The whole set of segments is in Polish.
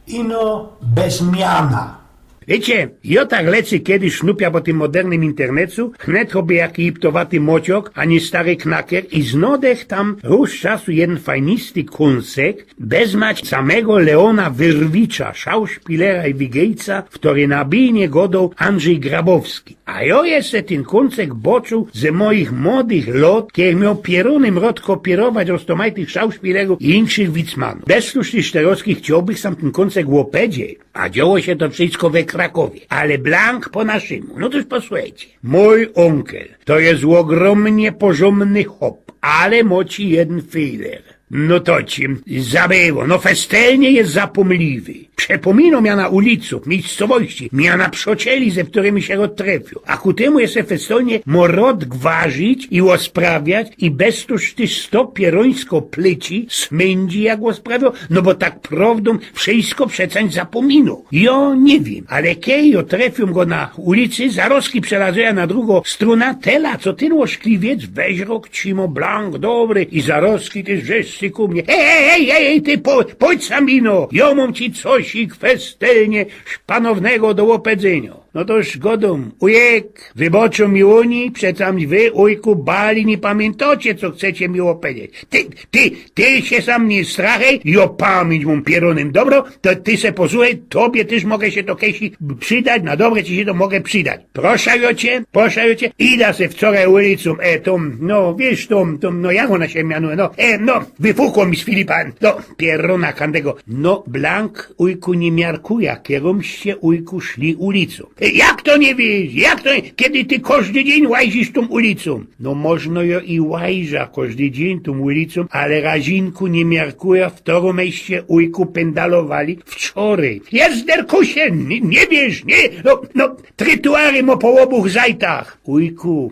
ino bez miana. Wiecie, ja tak lecę kiedyś sznupia po tym modernym internetu, wnet robię jaki ptowaty mociok, a nie stary knaker i znodech tam róż czasu jeden fajnisty kunsek, bez mać samego Leona Wyrwicza, szauspilera i wigejca, w który nabijnie godał Andrzej Grabowski. A ja jeszcze ten kunsek boczuł ze moich młodych lot, kiedy miał pierunym rod kopierować roztomajtych szauspilerów i inszych wicmanów. Bez słusznych szterowskich chciałbych sam ten kunsek łopedzie, a działo się to wszystko we Krakowie, ale blank po naszemu. No toż posłuchajcie. Mój onkel to jest ogromnie porządny chłop, ale moci jeden fehler. No to ci zabyło, no festelnie jest zapomliwy. Przepominał mnie na ulicu, w miejscowości, mnie na przocieli, ze którymi się roztrefił. A ku temu jest festelnie morod gwarzyć i osprawiać i bez tuż ty sto pierońsko plyci smędzi jak osprawiał, no bo tak prawdą wszystko przeceń zapominał. Jo nie wiem, ale kiedy otrefił go na ulicy, zaroski przelazuje na drugą strunę, tela, co ty łoszkliwiec, weź rok cimo blank dobry i zaroski ty żeszcy ku mnie. Ej, ty pójdź samino, ja mam ci coś i festelnie szpanownego do łopedzenia. No toż godom, ujek, wyboczą mi Unii, przecam wy, ujku, bali, nie pamiętacie, co chcecie mi opowiedzieć. Ty się sam nie strachaj, ja pamięć mam pieronym dobro, to ty se posłuchaj, tobie też mogę się to kiedyś przydać, na dobre ci się to mogę przydać. Proszę cię, ida se wczoraj ulicą, no wiesz, no jak ona się mianuje, wyfukło mi z Filipa, pierona kandego. No, blank, ujku, nie miarkuja, kieromście, ujku, szli ulicą. Jak to nie wiesz? Kiedy ty każdy dzień łazisz tą ulicą? No można jo i łajża każdy dzień tą ulicą, ale razinku nie miarkuja, w którą mieście ujku pendalowali wczoraj. Jest derkusie, nie wiesz, nie? Trytuary mo po obuch zajtach. Ujku,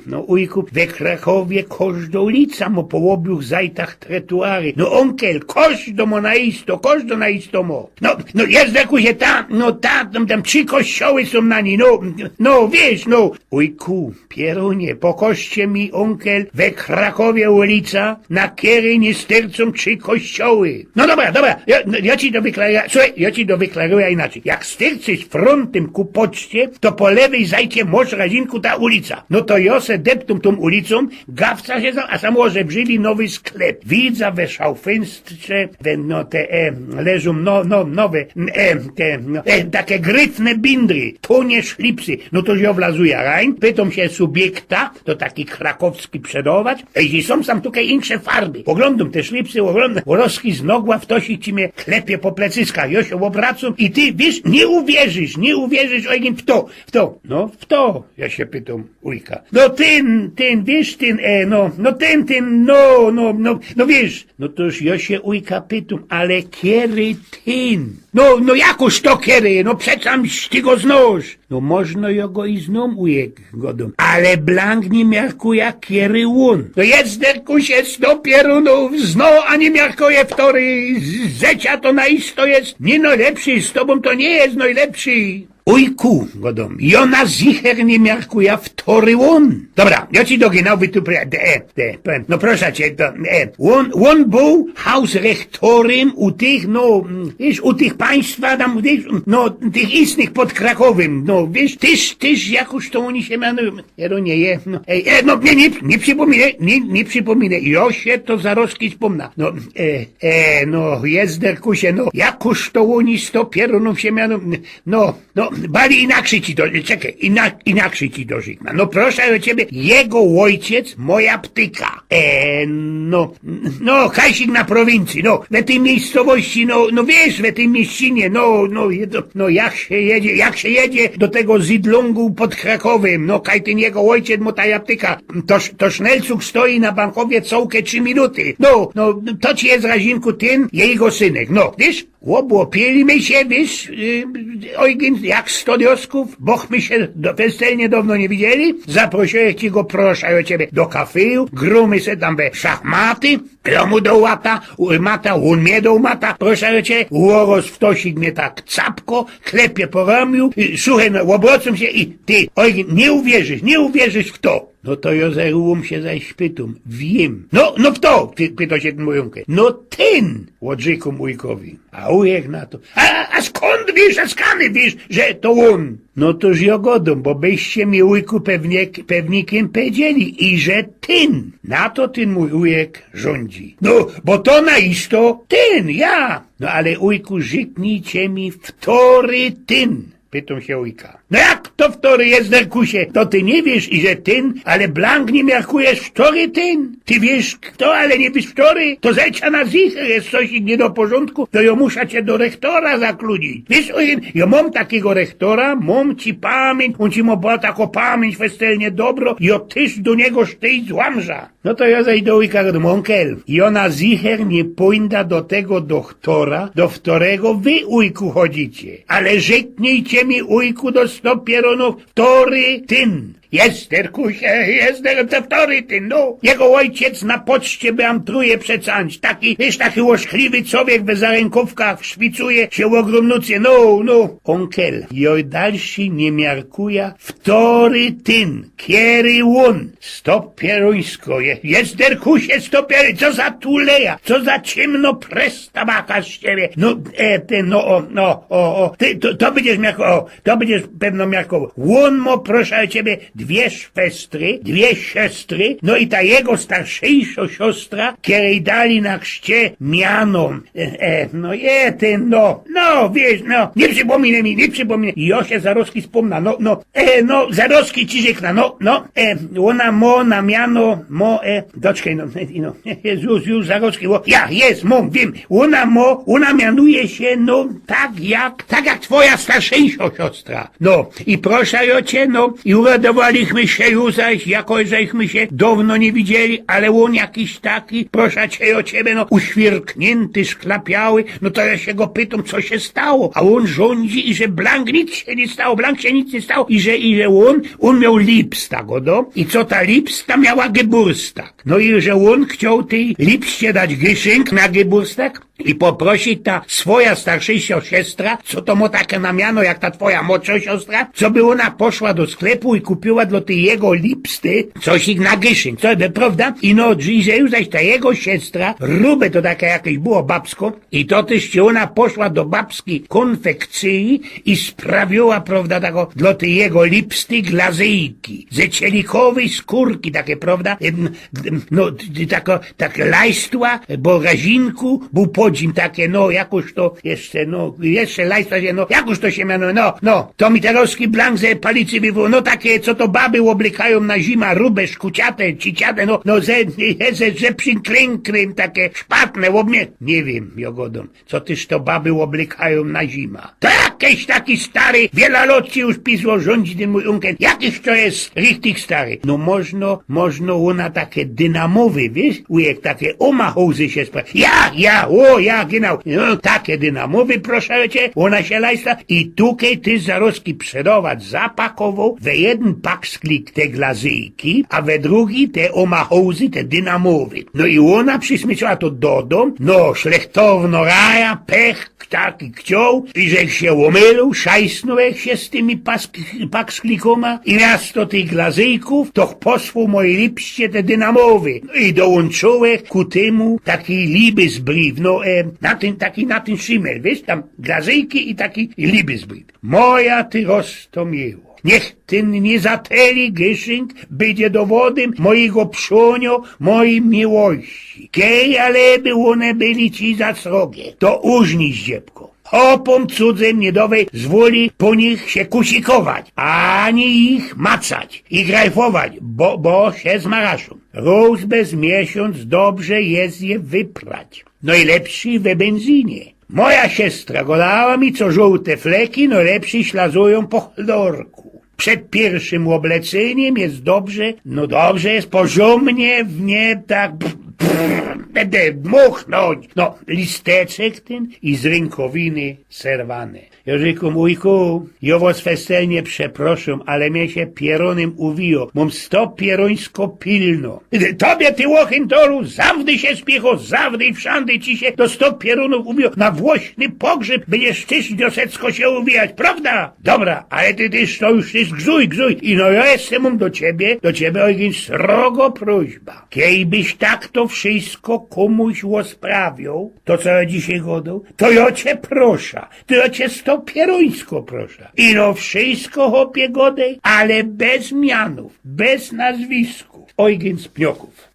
we Krakowie każda ulica mo po obuch zajtach trytuary. No onkel, każdo mo na isto mo. Jest derkusie, tam 3 kościoły są na niej. Wiesz, ujku, pierunie, pokoście mi onkel we Krakowie ulica, na kiery nie stercą 3 kościoły. No dobra, ja ci to wyklaruję, słuchaj, wyklaruję inaczej. Jak sterczysz frontem ku poczcie, to po lewej zajcie moż razinku ta ulica. No to ja se deptum tą ulicą, gawca się a samo żebrzyli nowy sklep. Widza we szaufenstrze, leżą nowe, takie grytne bindry, tonie szlipsy, no to ja wlazuję rań, pytam się subiekta, to taki krakowski przedować, jeśli są tam tutaj inne farby, oglądam te szlipsy, włoski z nogła w tosik ci mnie klepie po plecyskach, ja się obracam i ty, wiesz, nie uwierzysz, ojgien, w to, ja się pytam ujka. No ten, wiesz, wiesz, no toż ja się ujka pytam, ale kiery ten? No jakoż to kiery, przecam ty go znosz. No można go i znom ujek godom. Ale blank nie miarkuja kiery łun. No jest derkusie 100 pierunów, a nie miarkuje wtory. Zecia to naisto jest nie najlepszy, z tobą to nie jest najlepszy. Ujku, godom, jona zicher nie miarkuja wtory łun. Dobra, ja ci doginał wytupuję, no proszę cię, łun był hausrektorem u tych, wiesz, u tych państwa tam, wiesz, tych istnych pod Krakowem, wiesz, tyż jakoś to oni się mianują, nie przypominaj, ja się to zaroski wspomna, jest derkusie, jakoś to oni 100 pierunów się mianują, bali inaczej ci to, czekaj, inaczej ci to żygna. No proszę o ciebie, jego ojciec, moja ptyka. Kajsik na prowincji, we tej miejscowości, wiesz, we tej mieścinie, jak się jedzie do tego Zidlungu pod Krakowem, kaj ten jego ojciec, ta ptyka, to sznelcuk stoi na bankowie całkę 3 minuty. To ci jest razinku ten, jego synek, wiesz? Obłopiliśmy się, wiesz, ojgien, jak 100 diosków, bośmy się festelnie dawno nie widzieli, zaprosiłem ci go, proszę o ciebie, do kafeju, grumy se tam we szachmaty, ja mu do mata, on mnie do mata, proszę o ciebie, uroz w tosik mnie tak capko, klepie po ramiu, słuchaj, obracam się i ty, ojgien, nie uwierzysz w to. No to ja zerłam się zaś pytam. Wiem. No kto? Pyta się ten mój unkel. No ten! Łodżyku wujkowi. A ujek na to. A skąd wiesz, a skany wiesz, że to on? No toż ja godom, bo byście mi ujku pewnikiem powiedzieli i że ten. Na to ten mój ujek rządzi. No, bo to naisto ten, ja. No ale ujku, żyknijcie mi wtory ten. Pytam się ujka. No jak to wtory jest, Derkusie? To ty nie wiesz, i że ten, ale blank nie miarkujesz wtory ten? Ty wiesz kto, ale nie wiesz wtory? To zejcia na zicher jest coś nie do porządku, to ja muszę cię do rektora zakludzić. Wiesz, ja mam takiego rektora, mam ci pamięć, on ci ma była taką pamięć westelnie dobro, ja tyż do niego sztyj złamża. No to ja zejdę do ujka do onkel. I ona zicher nie pójda do tego doktora, do którego wy ujku chodzicie. Ale rzeknijcie mi ujku do stopieronów wtory tyn. Jest, Derkusie, jest, wtory tyn, no. Jego ojciec na poczcie beamtruje przecanć. Taki, wiesz, taki łoszkliwy człowiek bez zarękówkach szpicuje się ogromnucie, no. Onkel, joj dalszy nie miarkuja wtory tyn. Kiery łun. Stopierońsko, jest, Derkusie, stopiery, co za tuleja, co za ciemno presta maka z ciebie. No, to będziesz miarkował, to będziesz pewno miarkował. Łun mo, proszę ciebie, dwie siostry, no i ta jego starszejsza siostra, której dali na chrzcie miano, wiesz, nie przypominaj mi, ja się zaroski wspomna, zaroski ci rzekna, ona mo na miano, doczkaj, już zaroski, wiem, ona mianuje się, tak jak twoja starszejsza siostra, i proszę ja cię, i uradowaliśmy się już zaś, jakoś żeśmy się dawno nie widzieli, ale on jakiś taki, proszę cię o ciebie, uświerknięty, szklapiały, to ja się go pytam, co się stało, a on rządzi i że Blank się nic nie stało i że on miał lipstak, i co ta lipsta miała geburstak, i że on chciał tej lipście dać gyszynk na geburstak i poprosić ta swoja starszejsza siostra, co to ma takie na miano jak ta twoja młodsza siostra, co by ona poszła do sklepu i kupiła dla tej jego lipsty coś ich na gyszyn, co by, prawda? I że już zaś ta jego siostra, rubę to takie jakieś było babsko, i to też ona poszła do babskiej konfekcji i sprawiła, prawda, taką dla tej jego lipsty glazyjki, ze cielikowej skórki takie, prawda? Takie lajstła, bo razinku, był podzim takie, jakoś to jeszcze lajstwa się, jakoś to się miano, to mi teroski Blank ze palicy wywoł, takie, co to baby oblikają na zima, rubę, szkuciate, ciciate, że przyklękrym, takie szpatne, nie wiem, jogodą, co tyż to baby oblikają na zima. To jakiś taki stary, wiele lat ci już pisło, rządzi ten mój unkel, jakiś to jest richtig stary. Można ona takie dynamowy, wiesz, ujek, takie omahozy się sprawia. Ja, genau, takie dynamowy, proszę cię, ona się lajsta i tukej ty zaroski przedować zapakował, we jeden pak sklik te glazyjki, a we drugi te omahozy, te dynamowy. I ona przysmyciła to do dom, szlechtowno raja, pech, taki chciał, i że się omylił, szajsnął się z tymi pak sklikoma i miasto tych glazyjków, to posłał moje lipście te dynamowy. I dołączyłeś ku temu taki Liebesbrief, na ten szymel, wiesz, tam glazyjki i taki Liebesbrief. Moja ty roztomieło. Niech ten niezateli gyszynk będzie dowodem mojego pszonio, mojej miłości. Kiej, ale by one byli ci za srogie, to użnij zdziebko. Hopom cudzym niedowej zwoli po nich się kusikować, ani ich macać i grajfować, bo się zmaraszą. Róż bez miesiąc dobrze jest je wyprać. I lepszy we benzynie. Moja siostra godała mi, co żółte fleki, lepsi ślazują po chlorku. Przed pierwszym obleceniem jest dobrze, dobrze jest poziomnie w nie tak Będę dmuchnąć. No, listeczek ten i z rękowiny serwane. Jerzyku, mójku, ja was feselnie przeproszę, ale mnie się pieronem uwijo. Mam 100 pierońsko pilno. Tobie, ty łochintoru, zawdy się spiecho, zawdy i wszędy ci się do 100 pieronów uwijo. Na włośny pogrzeb będziesz tyś wiosecko się uwijać, prawda? Dobra, ale ty to już ty gzuj. I no ja jestem do ciebie, ojgień, srogo prośba. Kiejbyś tak to wszystko komuś łosprawiał, to co ja dzisiaj godą, to ja cię proszę, to ja cię 100 pierońsko proszę. I no wszystko hopie godej, ale bez mianów, bez nazwisków. Ojgień z pnioków.